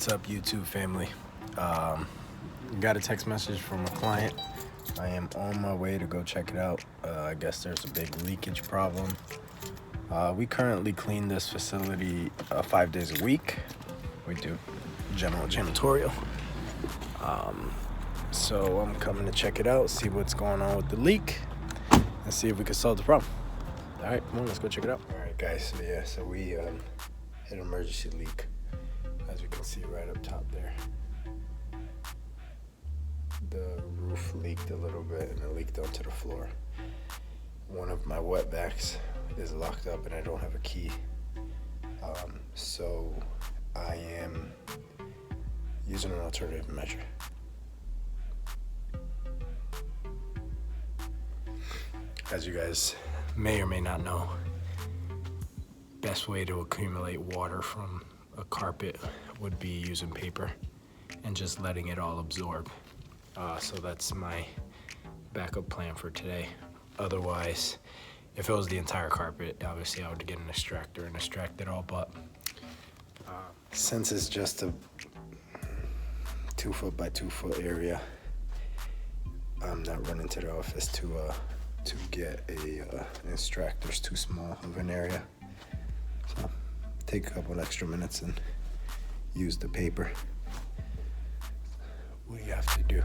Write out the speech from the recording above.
What's up, YouTube family? Got a text message from a client. I am on my way to go check it out. I guess there's a big leakage problem. We currently clean this facility 5 days a week. We do general janitorial. So I'm coming to check it out, see what's going on with the leak, and see if we can solve the problem. All right, come on, let's go check it out. All right, guys, so we had an emergency leak, as you can see right up top there. The roof leaked a little bit and it leaked onto the floor. One of my wet backs is locked up and I don't have a key. So I am using an alternative measure. As you guys may or may not know, best way to accumulate water from a carpet would be using paper and just letting it all absorb. So that's my backup plan for today. Otherwise, if it was the entire carpet, obviously I would get an extractor and extract it all, but since it's just a 2 foot by 2 foot area, I'm not running to the office to get an extractor. It's too small of an area. So take a couple extra minutes and use the paper. What do you have to do?